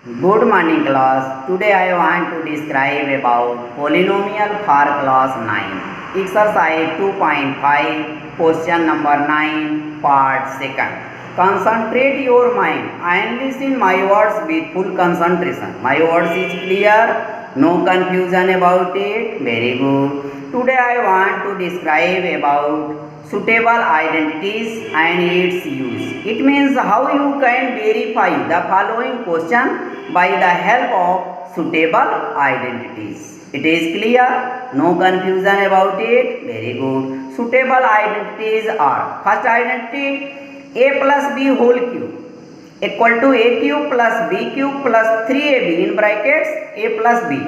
Good morning class. Today I want to describe about polynomial for class 9. Exercise 2.5 question number 9 part 2nd. Concentrate your mind and listen my words with full concentration. My words is clear. No confusion about it. Very good. Today I want to describe about suitable identities and its use. It means how you can verify the following question by the help of suitable identities. It is clear? No confusion about it? Very good. Suitable identities are: first identity, a plus b whole cube equal to a cube plus b cube plus 3ab in brackets a plus b.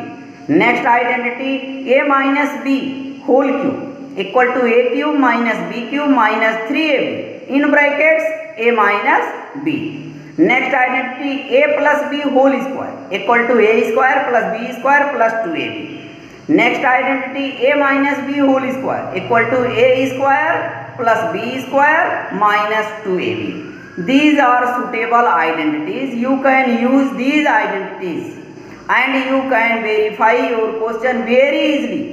Next identity, a minus b whole cube equal to a cube minus b cube minus 3ab in brackets a minus b. Next identity, a plus b whole square equal to a square plus b square plus 2ab. Next identity, a minus b whole square equal to a square plus b square minus 2ab. These are suitable identities. You can use these identities and you can verify your question very easily.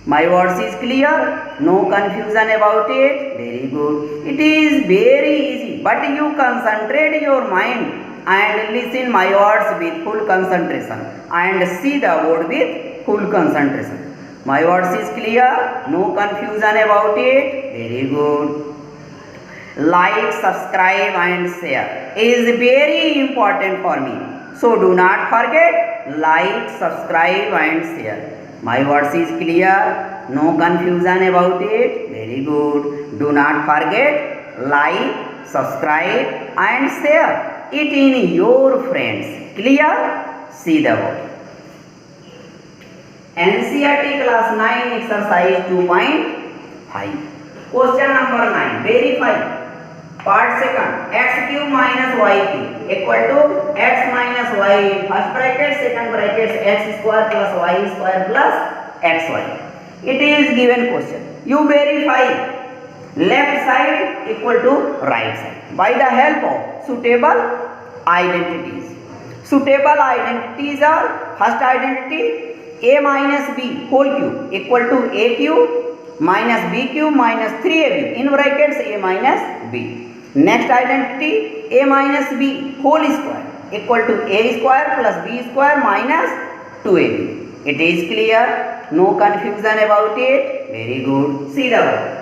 My words is clear? No confusion about it? Very good. It is very easy, but you concentrate your mind and listen my words with full concentration and see the word with full concentration. My words is clear? No confusion about it? Very good. Like, subscribe and share is very important for me. So do not forget, like, subscribe and share. My words is clear? No confusion about it? Very good. Do not forget, like, subscribe and share it in your friends. Clear? See the word. NCERT class 9 exercise 2.5. Question number 9. Verify. Part 2nd. X cube minus y cube equal to x minus y in first bracket, second bracket x square plus y square plus xy. It is given question. You verify left side equal to right side by the help of suitable identities. Suitable identities are: first identity, a minus b whole cube equal to a cube minus b cube minus 3ab in brackets a minus b. Next identity, a minus b whole square equal to a square plus b square minus 2ab. It is clear? No confusion about it? Very good. See the word.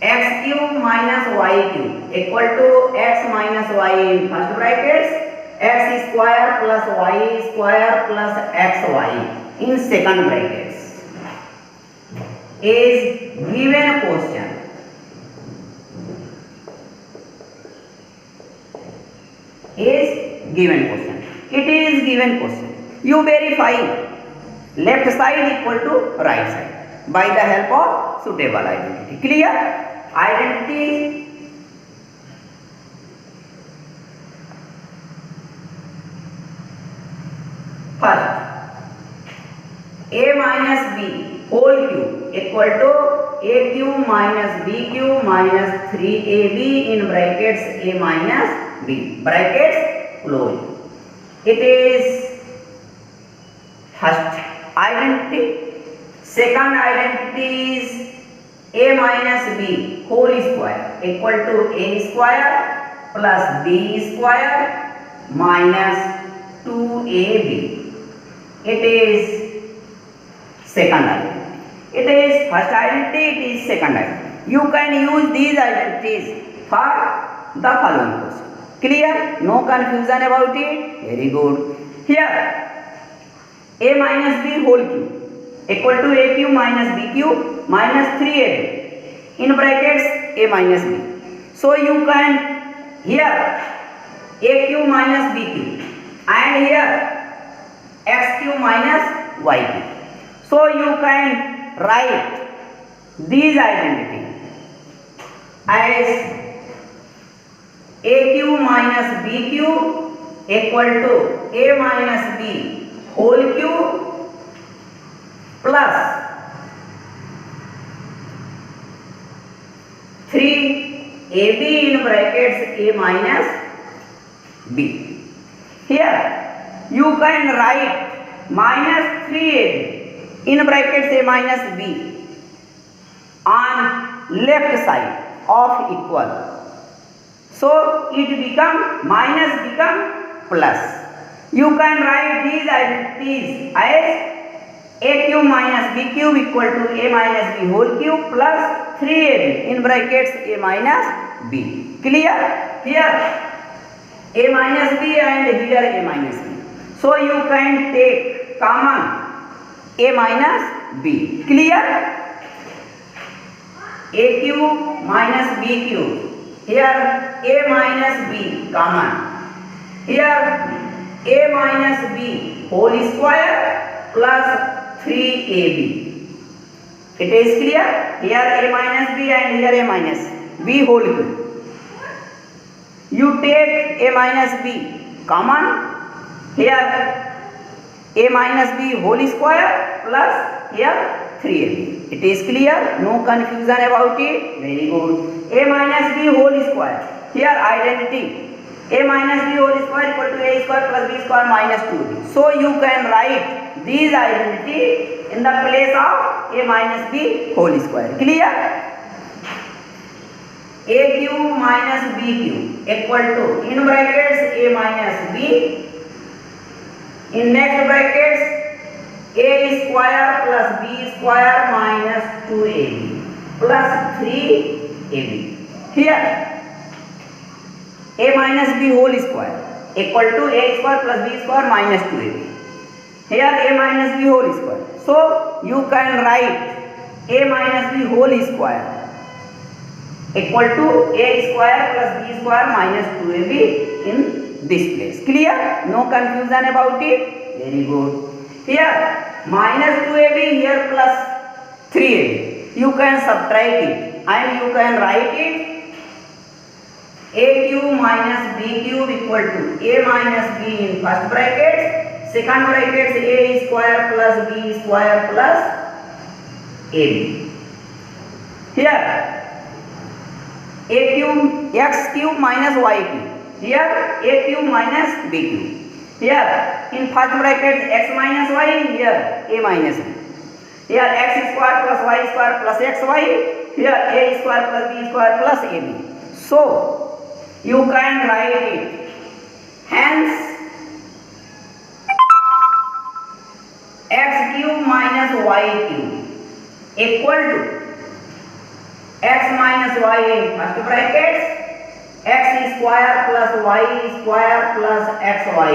X cube minus y cube equal to x minus y in first brackets, x square plus y square plus xy in second brackets is given question. Is given question. It is given question. You verify left side equal to right side by the help of suitable identity. Clear? Identity. First, a minus b whole cube equal to a cube minus b cube minus 3ab in brackets a minus b. Brackets close. It is first identity. Second identity is a minus b whole square equal to a square plus b square minus 2ab. It is second identity. It is first identity, it is second identity. You can use these identities for the following question. Clear? No confusion about it? Very good. Here, a minus b whole cube equal to a cube minus b cube minus 3ab in brackets a minus b. So you can here a cube minus b cube and here x cube minus y cube. So you can write these identity as a cube minus b cube equal to a minus b whole cube plus 3 AB in brackets A minus B. Here you can write minus 3AB in brackets A minus B on left side of equal. So it become minus become plus. You can write these identities as a cube minus b cube equal to a minus b whole cube plus 3ab in brackets a minus b. Clear? Here a minus b and here a minus b. So you can take common a minus b. Clear? A cube minus b cube. Here a minus b common. Here a minus b whole square plus 3ab. It is clear? Here a minus b and here a minus b whole cube. You take a minus b common. Here a minus b whole square plus here 3ab. It is clear? No confusion about it? Very good. A minus b whole square. Here identity. A minus b whole square equal to a square plus b square minus 2b. So you can write these identity in the place of a minus b whole square. Clear? A cube minus b cube equal to in brackets a minus b in next brackets a square plus b square minus 2ab plus 3ab. Here a minus b whole square equal to a square plus b square minus 2ab. Here a minus b whole square. So you can write a minus b whole square equal to a square plus b square minus 2ab in this place. Clear? No confusion about it? Very good. Here minus 2ab, here plus 3ab. You can subtract it and you can write it a cube minus b cube equal to a minus b in first bracket. Second bracket a square plus b square plus ab. Here a cube x cube minus y cube. Here a cube minus b cube. Here in first bracket x minus y. Here a minus b. Here x square plus y square plus xy. Here a square plus b square plus ab. So you can write it. Hence x cube minus y cube equal to x minus y in first brackets x square plus y square plus xy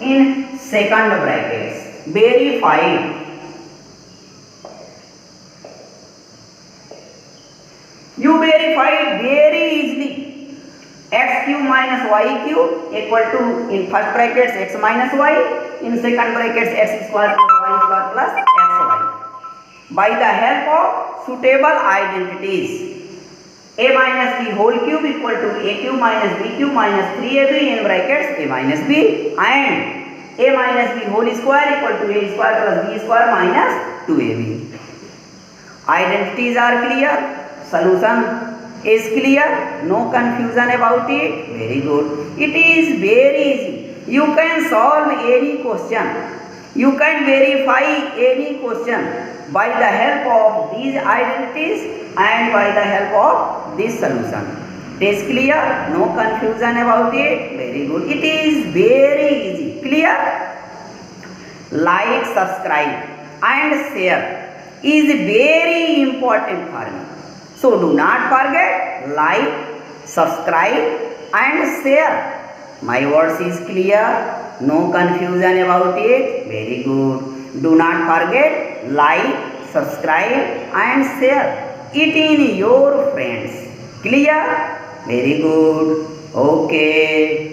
in second brackets. Verify. You verify very easily. X cube minus y cube equal to in first brackets x minus y in second brackets x square plus y square plus xy by the help of suitable identities. A minus b whole cube equal to a cube minus b cube minus 3ab in brackets a minus b and a minus b whole square equal to a square plus b square minus 2ab. Identities are clear. Solution is clear. No confusion about it. Very good. It is very easy. You can solve any question. You can verify any question by the help of these identities and by the help of this solution. It is clear. No confusion about it. Very good. It is very easy. Clear? Like, subscribe and share is very important for me. So do not forget, like, subscribe and share. My words is clear. No confusion about it. Very good. Do not forget, like, subscribe and share it in your friends. Clear? Very good. Okay.